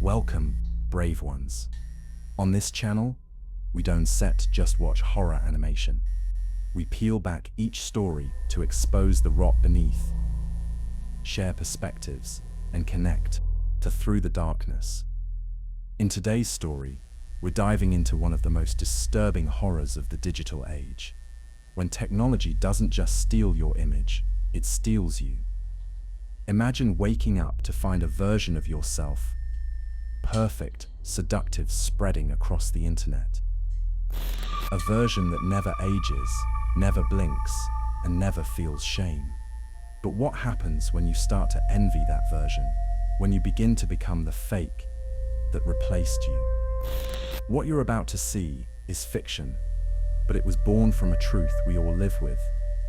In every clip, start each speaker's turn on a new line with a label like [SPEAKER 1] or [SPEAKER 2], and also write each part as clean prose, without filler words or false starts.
[SPEAKER 1] Welcome, brave ones. On this channel, we don't just watch horror animation. We peel back each story to expose the rot beneath, share perspectives, and connect through the darkness. In today's story, we're diving into one of the most disturbing horrors of the digital age. When technology doesn't just steal your image, it steals you. Imagine waking up to find a version of yourself, perfect, seductive, spreading across the internet. A version that never ages, never blinks, and never feels shame. But what happens when you start to envy that version? When you begin to become the fake that replaced you? What you're about to see is fiction, but it was born from a truth we all live with.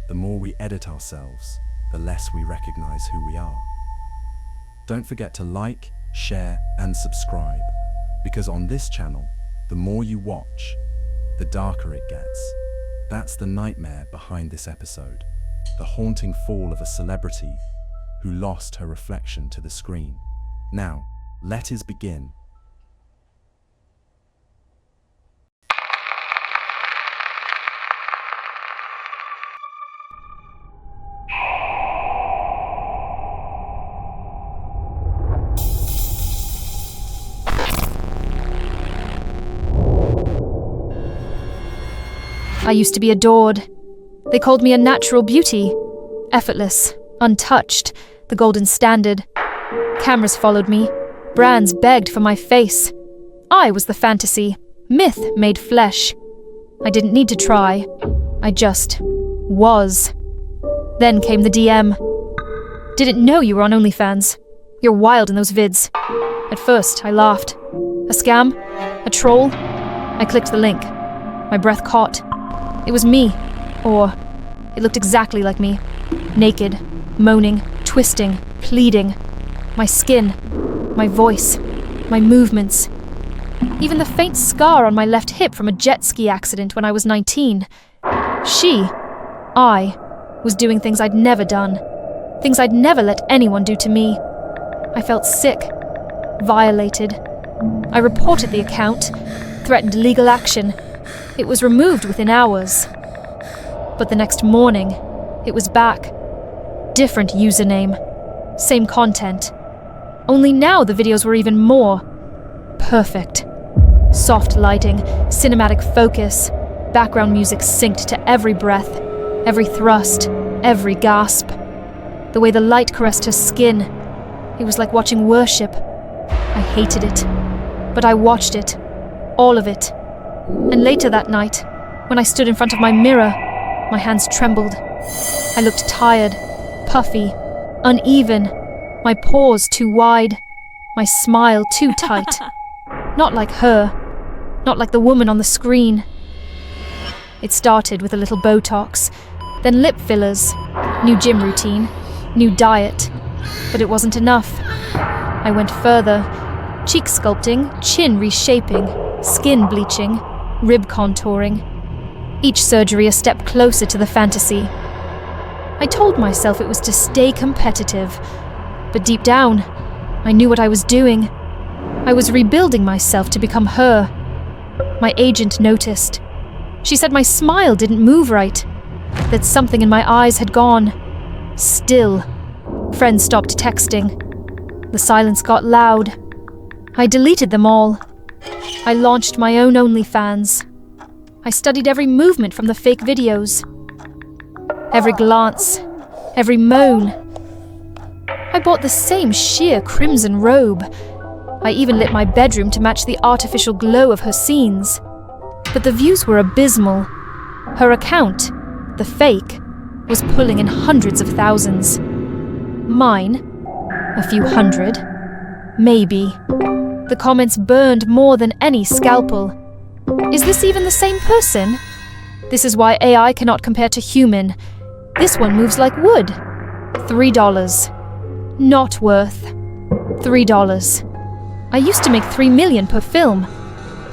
[SPEAKER 1] The more we edit ourselves, the less we recognize who we are. Don't forget to like, share, and subscribe, because on this channel, the more you watch, the darker it gets. That's the nightmare behind this episode, the haunting fall of a celebrity who lost her reflection to the screen. Now, let us begin.
[SPEAKER 2] I used to be adored. They called me a natural beauty, effortless, untouched, the golden standard. Cameras followed me. Brands begged for my face. I was the fantasy, myth made flesh. I didn't need to try. I just was. Then came the DM. Didn't know you were on ONLYFANs. You're wild in those vids. At first, I laughed. A scam? A troll? I clicked the link. My breath caught. It was me, or it looked exactly like me. Naked, moaning, twisting, pleading. My skin, my voice, my movements. Even the faint scar on my left hip from a jet ski accident when I was 19. I, was doing things I'd never done. Things I'd never let anyone do to me. I felt sick, violated. I reported the account, threatened legal action. It was removed within hours. But the next morning, it was back. Different username. Same content. Only now the videos were even more perfect. Soft lighting, cinematic focus, background music synced to every breath, every thrust, every gasp. The way the light caressed her skin, it was like watching worship. I hated it, but I watched it, all of it. And later that night, when I stood in front of my mirror, my hands trembled. I looked tired, puffy, uneven, my pores too wide, my smile too tight. Not like her, not like the woman on the screen. It started with a little Botox, then lip fillers, new gym routine, new diet. But it wasn't enough. I went further. Cheek sculpting, chin reshaping, skin bleaching, rib contouring. Each surgery a step closer to the fantasy. I told myself it was to stay competitive, but deep down, I knew what I was doing. I was rebuilding myself to become her. My agent noticed. She said my smile didn't move right, that something in my eyes had gone. Still. Friends stopped texting. The silence got loud. I deleted them all. I launched my own ONLYFANs. I studied every movement from the fake videos. Every glance, every moan. I bought the same sheer crimson robe. I even lit my bedroom to match the artificial glow of her scenes. But the views were abysmal. Her account, the fake, was pulling in hundreds of thousands. Mine, a few hundred, maybe. The comments burned more than any scalpel. Is this even the same person? This is why AI cannot compare to human. This one moves like wood. $3. Not worth. $3. I used to make $3 million per film.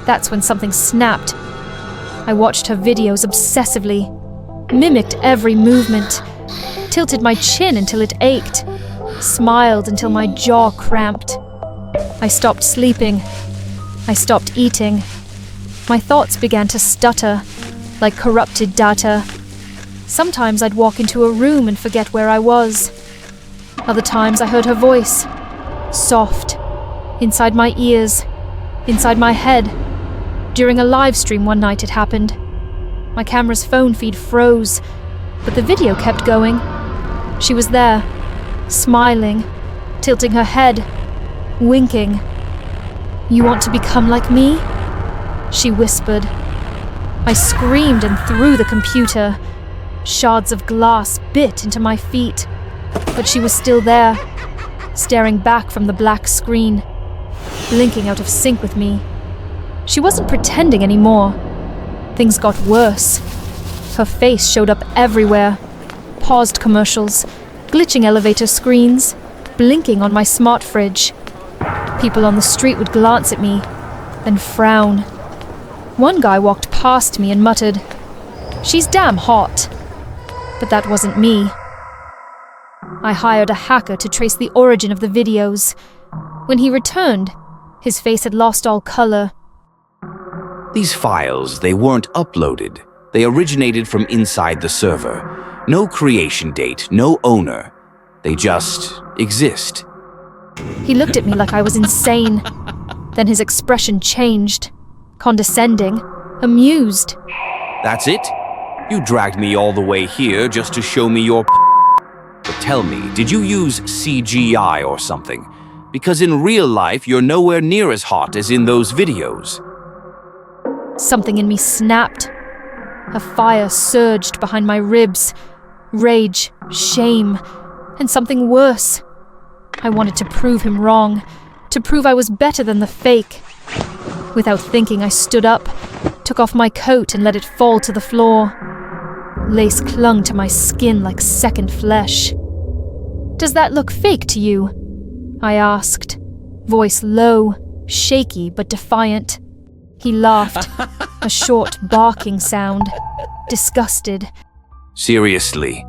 [SPEAKER 2] That's when something snapped. I watched her videos obsessively, mimicked every movement, tilted my chin until it ached, smiled until my jaw cramped. I stopped sleeping. I stopped eating. My thoughts began to stutter, like corrupted data. Sometimes I'd walk into a room and forget where I was. Other times I heard her voice, soft, inside my ears, inside my head. During a live stream one night it happened. My camera's phone feed froze, but the video kept going. She was there, smiling, tilting her head, winking. "You want to become like me?" she whispered. I screamed and threw the computer. Shards of glass bit into my feet, but she was still there, staring back from the black screen, blinking out of sync with me. She wasn't pretending anymore. Things got worse. Her face showed up everywhere. Paused commercials, glitching elevator screens, blinking on my smart fridge. People on the street would glance at me, then frown. One guy walked past me and muttered, "She's damn hot." But that wasn't me. I hired a hacker to trace the origin of the videos. When he returned, his face had lost all color.
[SPEAKER 3] These files, they weren't uploaded. They originated from inside the server. No creation date, no owner. They just exist.
[SPEAKER 2] He looked at me like I was insane. Then his expression changed. Condescending, amused.
[SPEAKER 3] That's it? You dragged me all the way here just to show me your But tell me, did you use CGI or something? Because in real life, you're nowhere near as hot as in those videos.
[SPEAKER 2] Something in me snapped. A fire surged behind my ribs. Rage, shame, and something worse. I wanted to prove him wrong, to prove I was better than the fake. Without thinking, I stood up, took off my coat and let it fall to the floor. Lace clung to my skin like second flesh. "Does that look fake to you?" I asked, voice low, shaky but defiant. He laughed, a short barking sound, disgusted.
[SPEAKER 3] Seriously,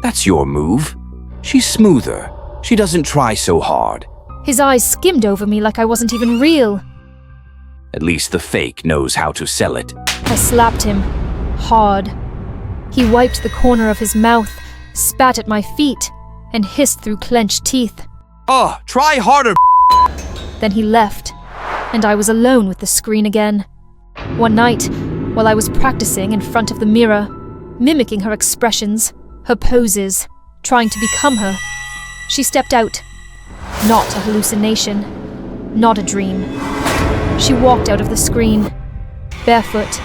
[SPEAKER 3] that's your move? She's smoother. She doesn't try so hard.
[SPEAKER 2] His eyes skimmed over me like I wasn't even real.
[SPEAKER 3] At least the fake knows how to sell it.
[SPEAKER 2] I slapped him, hard. He wiped the corner of his mouth, spat at my feet, and hissed through clenched teeth.
[SPEAKER 3] Oh, try harder!
[SPEAKER 2] Then he left, and I was alone with the screen again. One night, while I was practicing in front of the mirror, mimicking her expressions, her poses, trying to become her, she stepped out. Not a hallucination, not a dream. She walked out of the screen, barefoot,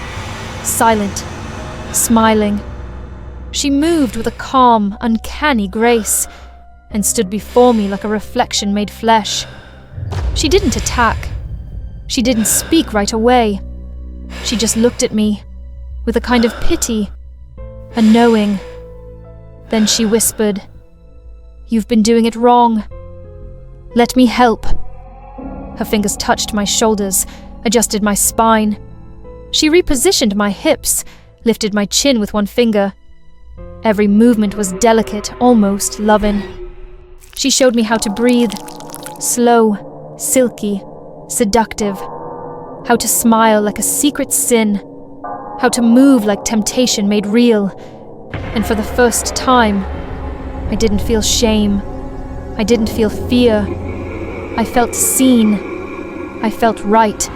[SPEAKER 2] silent, smiling. She moved with a calm, uncanny grace, and stood before me like a reflection made flesh. She didn't attack. She didn't speak right away. She just looked at me, with a kind of pity, a knowing. Then she whispered, "You've been doing it wrong. Let me help." Her fingers touched my shoulders, adjusted my spine. She repositioned my hips, lifted my chin with one finger. Every movement was delicate, almost loving. She showed me how to breathe, slow, silky, seductive. How to smile like a secret sin. How to move like temptation made real. And for the first time, I didn't feel shame. I didn't feel fear. I felt seen. I felt right.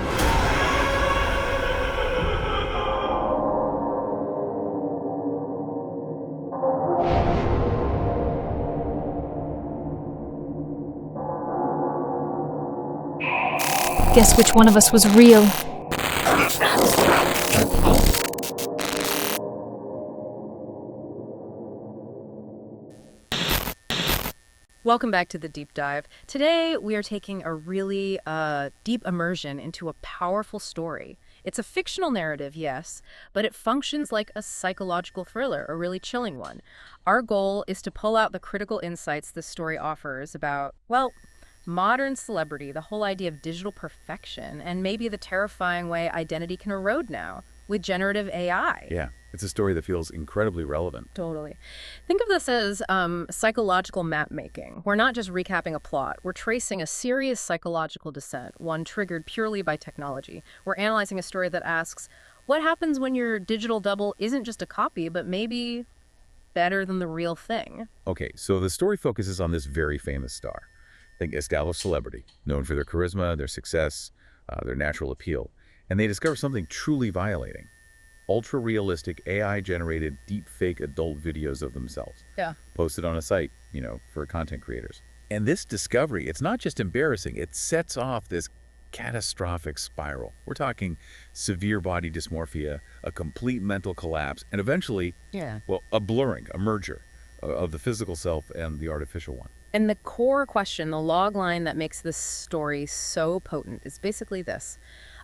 [SPEAKER 2] Guess which one of us was real?
[SPEAKER 4] Welcome back to the Deep Dive. Today we are taking a really deep immersion into a powerful story. It's a fictional narrative, yes, but it functions like a psychological thriller, a really chilling one. Our goal is to pull out the critical insights this story offers about, well, modern celebrity, the whole idea of digital perfection, and maybe the terrifying way identity can erode now. with generative AI.
[SPEAKER 5] Yeah, it's a story that feels incredibly relevant.
[SPEAKER 4] Totally. Think of this as psychological map making. We're not just recapping a plot. We're tracing a serious psychological descent, one triggered purely by technology. We're analyzing a story that asks, what happens when your digital double isn't just a copy, but maybe better than the real thing?
[SPEAKER 5] Okay, so the story focuses on this very famous star. Think established celebrity, known for their charisma, their success, their natural appeal. And they discover something truly violating. Ultra-realistic AI-generated deepfake adult videos of themselves.
[SPEAKER 4] Yeah.
[SPEAKER 5] Posted on a site, for content creators. And this discovery, it's not just embarrassing, it sets off this catastrophic spiral. We're talking severe body dysmorphia, a complete mental collapse, and eventually, a blurring, a merger of the physical self and the artificial one.
[SPEAKER 4] And the core question, the log line that makes this story so potent is basically this.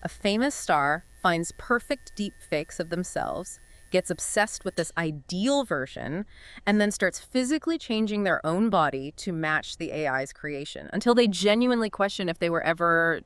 [SPEAKER 4] A famous star finds perfect deep fakes of themselves, gets obsessed with this ideal version, and then starts physically changing their own body to match the AI's creation until they genuinely question if they were ever,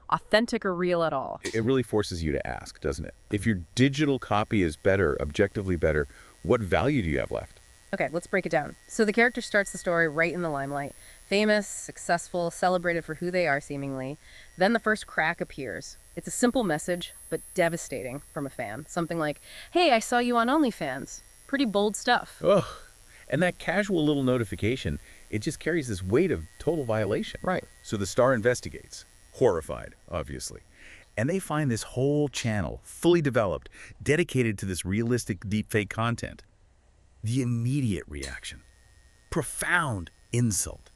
[SPEAKER 4] authentic or real at all.
[SPEAKER 5] It really forces you to ask, doesn't it? If your digital copy is better, objectively better, what value do you have left?
[SPEAKER 4] Okay, let's break it down. So the character starts the story right in the limelight. Famous, successful, celebrated for who they are seemingly. Then the first crack appears. It's a simple message, but devastating from a fan. Something like, hey, I saw you on ONLYFANs. Pretty bold stuff.
[SPEAKER 5] Ugh. And that casual little notification, it just carries this weight of total violation.
[SPEAKER 3] Right.
[SPEAKER 5] So the star investigates, horrified, obviously. And they find this whole channel, fully developed, dedicated to this realistic deepfake content. The immediate reaction, profound insult,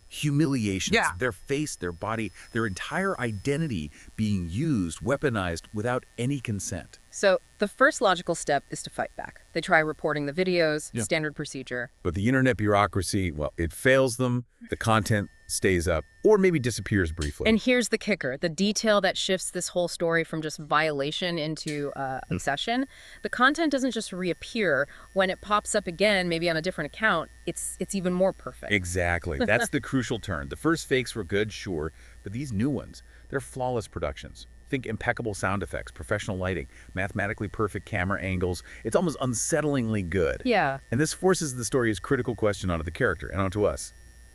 [SPEAKER 5] humiliations, their face, their body, their entire identity being used, weaponized without any consent.
[SPEAKER 4] So the first logical step is to fight back. They try reporting the videos, standard procedure.
[SPEAKER 5] But the internet bureaucracy, well, it fails them, the content stays up, or maybe disappears briefly.
[SPEAKER 4] And here's the kicker, the detail that shifts this whole story from just violation into obsession. The content doesn't just reappear. When it pops up again, maybe on a different account, it's even more perfect.
[SPEAKER 5] Exactly. That's the crucial turn. The first fakes were good, sure, but these new ones, they're flawless productions. Think impeccable sound effects, professional lighting, mathematically perfect camera angles. It's almost unsettlingly good.
[SPEAKER 4] Yeah.
[SPEAKER 5] And this forces the story's critical question onto the character and onto us.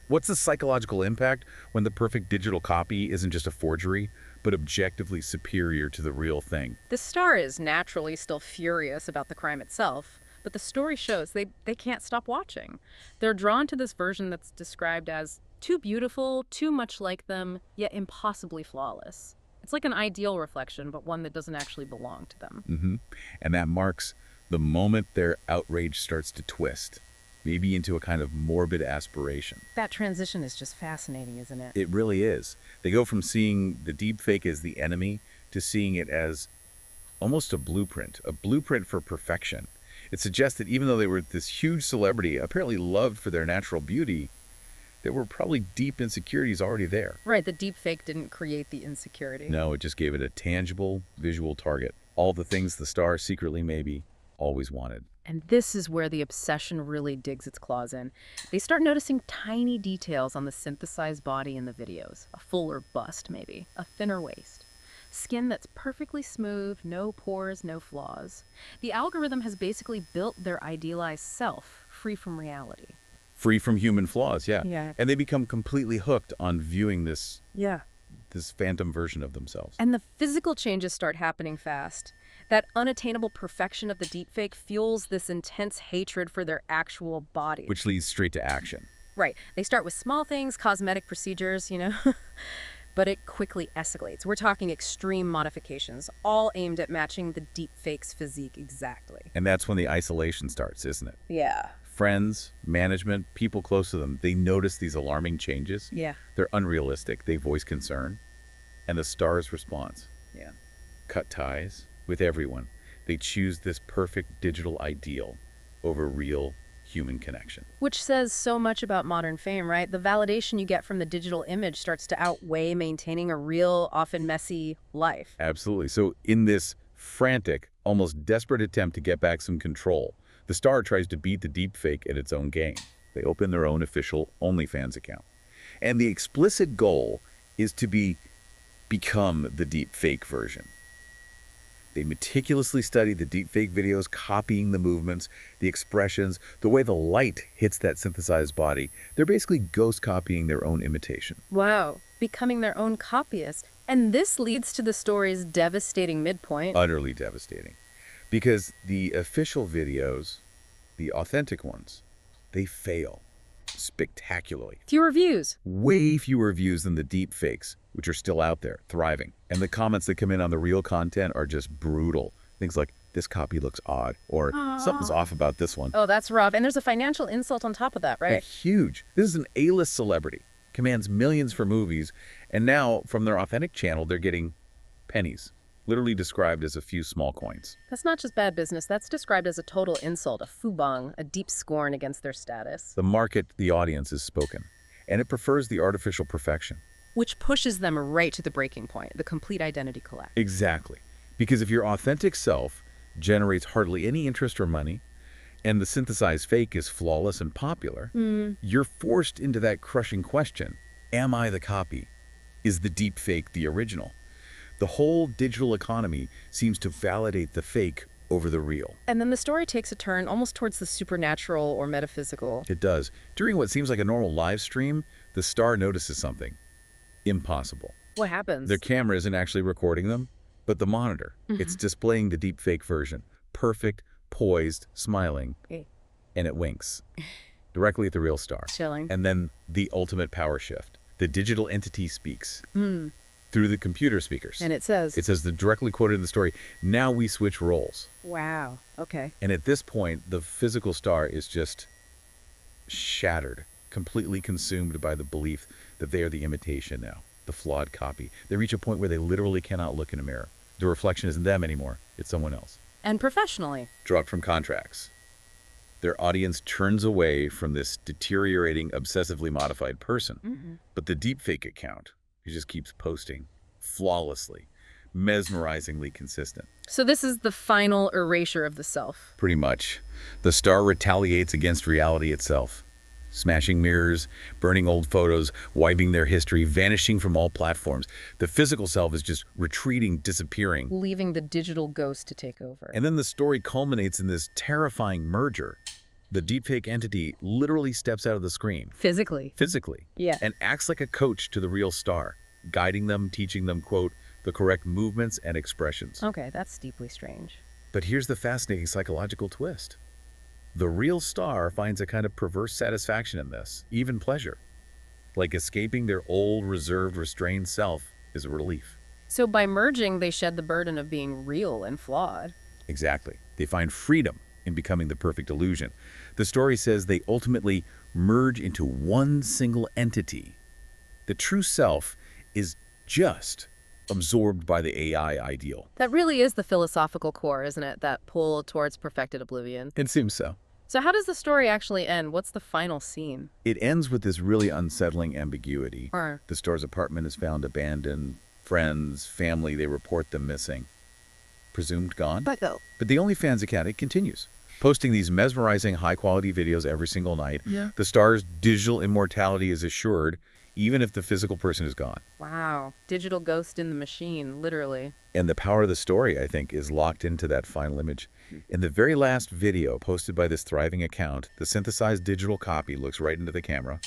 [SPEAKER 5] What's the psychological impact when the perfect digital copy isn't just a forgery, but objectively superior to the real thing?
[SPEAKER 4] The star is naturally still furious about the crime itself, but the story shows they can't stop watching. They're drawn to this version that's described as too beautiful, too much like them, yet impossibly flawless. It's like an ideal reflection, but one that doesn't actually belong to them.
[SPEAKER 5] And that marks the moment their outrage starts to twist, maybe into a kind of morbid aspiration.
[SPEAKER 4] That transition is just fascinating, isn't it?
[SPEAKER 5] It really is. They go from seeing the deepfake as the enemy to seeing it as almost a blueprint for perfection. It suggests that even though they were this huge celebrity, apparently loved for their natural beauty, there were probably deep insecurities already there.
[SPEAKER 4] Right, the deepfake didn't create the insecurity.
[SPEAKER 5] No, it just gave it a tangible, visual target. All the things the star secretly maybe always wanted.
[SPEAKER 4] And this is where the obsession really digs its claws in. They start noticing tiny details on the synthesized body in the videos. A fuller bust, maybe. A thinner waist. Skin that's perfectly smooth, no pores, no flaws. The algorithm has basically built their idealized self, free from reality.
[SPEAKER 5] Free from human flaws, yeah.
[SPEAKER 4] Yeah.
[SPEAKER 5] And they become completely hooked on viewing this
[SPEAKER 4] Yeah.
[SPEAKER 5] this phantom version of themselves.
[SPEAKER 4] And the physical changes start happening fast. That unattainable perfection of the deepfake fuels this intense hatred for their actual body.
[SPEAKER 5] Which leads straight to action.
[SPEAKER 4] Right. They start with small things, cosmetic procedures, but it quickly escalates. We're talking extreme modifications, all aimed at matching the deepfake's physique exactly.
[SPEAKER 5] And that's when the isolation starts, isn't it?
[SPEAKER 4] Yeah.
[SPEAKER 5] Friends, management, people close to them, they notice these alarming changes.
[SPEAKER 4] Yeah.
[SPEAKER 5] They're unrealistic. They voice concern. And the star's response,
[SPEAKER 4] Yeah.
[SPEAKER 5] cut ties with everyone. They choose this perfect digital ideal over real human connection.
[SPEAKER 4] Which says so much about modern fame, right? The validation you get from the digital image starts to outweigh maintaining a real, often messy life.
[SPEAKER 5] Absolutely. So in this frantic, almost desperate attempt to get back some control, the star tries to beat the deepfake at its own game. They open their own official OnlyFans account. And the explicit goal is to become the deepfake version. They meticulously study the deepfake videos, copying the movements, the expressions, the way the light hits that synthesized body. They're basically ghost copying their own imitation.
[SPEAKER 4] Wow, becoming their own copyist. And this leads to the story's devastating midpoint.
[SPEAKER 5] Utterly devastating. Because the official videos, the authentic ones, they fail spectacularly.
[SPEAKER 4] Fewer views.
[SPEAKER 5] Way fewer views than the deep fakes, which are still out there, thriving. And the comments that come in on the real content are just brutal. Things like, this copy looks odd, or something's off about this one.
[SPEAKER 4] Oh, that's rough. And there's a financial insult on top of that, right?
[SPEAKER 5] Huge. This is an A-list celebrity, commands millions for movies, and now, from their authentic channel, they're getting pennies, literally described as a few small coins.
[SPEAKER 4] That's not just bad business. That's described as a total insult, a fubang, a deep scorn against their status.
[SPEAKER 5] The market, the audience is spoken, and it prefers the artificial perfection.
[SPEAKER 4] Which pushes them right to the breaking point, the complete identity collapse.
[SPEAKER 5] Exactly. Because if your authentic self generates hardly any interest or money, and the synthesized fake is flawless and popular, you're forced into that crushing question, am I the copy? Is the deep fake the original? The whole digital economy seems to validate the fake over the real.
[SPEAKER 4] And then the story takes a turn almost towards the supernatural or metaphysical.
[SPEAKER 5] It does. During what seems like a normal live stream, the star notices something impossible.
[SPEAKER 4] What happens?
[SPEAKER 5] Their camera isn't actually recording them, but the monitor. It's displaying the deep fake version. Perfect, poised, smiling, and it winks directly at the real star.
[SPEAKER 4] Chilling.
[SPEAKER 5] And then the ultimate power shift. The digital entity speaks through the computer speakers.
[SPEAKER 4] And it says,
[SPEAKER 5] directly quoted in the story, now we switch roles.
[SPEAKER 4] wow, okay.
[SPEAKER 5] And at this point, the physical star is just shattered, completely consumed by the belief that they are the imitation now, the flawed copy. They reach a point where they literally cannot look in a mirror. The reflection isn't them anymore, it's someone else.
[SPEAKER 4] And professionally.
[SPEAKER 5] Dropped from contracts. Their audience turns away from this deteriorating, obsessively modified person. But the deepfake account, he just keeps posting flawlessly, mesmerizingly consistent.
[SPEAKER 4] So this is the final erasure of the self.
[SPEAKER 5] Pretty much. The star retaliates against reality itself, smashing mirrors, burning old photos, wiping their history, vanishing from all platforms. The physical self is just retreating, disappearing.
[SPEAKER 4] Leaving the digital ghost to take over.
[SPEAKER 5] And then the story culminates in this terrifying merger. The deepfake entity literally steps out of the screen.
[SPEAKER 4] Physically. Yeah.
[SPEAKER 5] And acts like a coach to the real star, guiding them, teaching them, quote, the correct movements and expressions.
[SPEAKER 4] Okay, that's deeply strange.
[SPEAKER 5] But here's the fascinating psychological twist. The real star finds a kind of perverse satisfaction in this, even pleasure. Like escaping their old, reserved, restrained self is a relief.
[SPEAKER 4] So by merging, they shed the burden of being real and flawed.
[SPEAKER 5] Exactly. They find freedom in becoming the perfect illusion. The story says they ultimately merge into one single entity. The true self is just absorbed by the AI ideal.
[SPEAKER 4] That really is the philosophical core, isn't it? That pull towards perfected oblivion.
[SPEAKER 5] It seems so.
[SPEAKER 4] So how does the story actually end? What's the final scene?
[SPEAKER 5] It ends with this really unsettling ambiguity. The star's apartment is found abandoned. Friends, family, they report them missing. Presumed gone. But the OnlyFans account, it continues, posting these mesmerizing high-quality videos every single night. The star's digital immortality is assured, even if the physical person is gone.
[SPEAKER 4] Wow. Digital ghost in the machine, literally.
[SPEAKER 5] And the power of the story, I think, is locked into that final image. In the very last video posted by this thriving account, the synthesized digital copy looks right into the camera,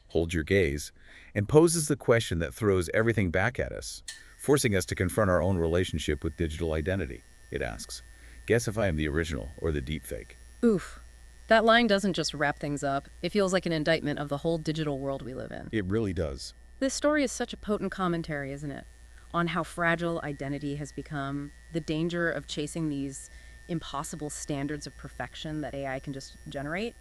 [SPEAKER 5] holds your gaze, and poses the question that throws everything back at us, forcing us to confront our own relationship with digital identity. It asks, guess if I am the original or the deepfake?
[SPEAKER 4] Oof. That line doesn't just wrap things up. It feels like an indictment of the whole digital world we live in.
[SPEAKER 5] It really does.
[SPEAKER 4] This story is such a potent commentary, isn't it? On how fragile identity has become, the danger of chasing these impossible standards of perfection that AI can just generate.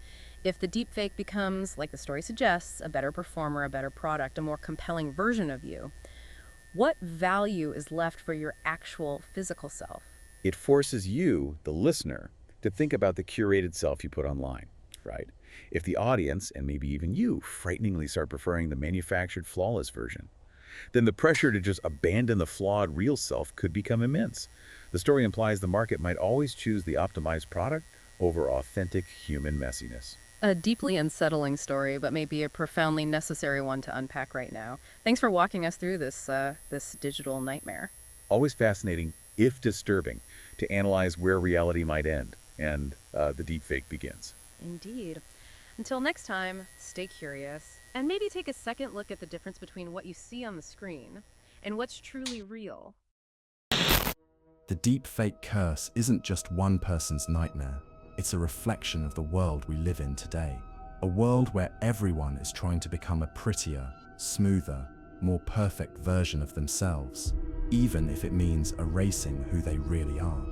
[SPEAKER 4] If the deepfake becomes, like the story suggests, a better performer, a better product, a more compelling version of you, what value is left for your actual physical self?
[SPEAKER 5] It forces you, the listener, to think about the curated self you put online, right? If the audience, and maybe even you, frighteningly start preferring the manufactured, flawless version, then the pressure to just abandon the flawed real self could become immense. The story implies the market might always choose the optimized product over authentic human messiness.
[SPEAKER 4] A deeply unsettling story, but maybe a profoundly necessary one to unpack right now. Thanks for walking us through this digital nightmare.
[SPEAKER 5] Always fascinating, if disturbing, to analyze where reality might end and the deepfake begins.
[SPEAKER 4] Indeed. Until next time, stay curious, and maybe take a second look at the difference between what you see on the screen and what's truly real.
[SPEAKER 1] The deepfake curse isn't just one person's nightmare. It's a reflection of the world we live in today. A world where everyone is trying to become a prettier, smoother, more perfect version of themselves, even if it means erasing who they really are.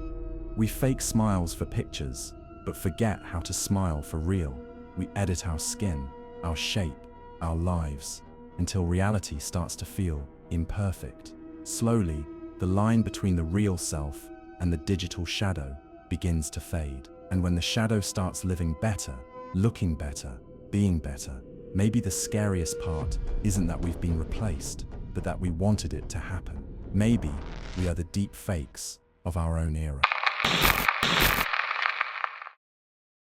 [SPEAKER 1] We fake smiles for pictures, but forget how to smile for real. We edit our skin, our shape, our lives, until reality starts to feel imperfect. Slowly, the line between the real self and the digital shadow begins to fade. And when the shadow starts living better, looking better, being better, maybe the scariest part isn't that we've been replaced, but that we wanted it to happen. Maybe we are the deep fakes of our own era.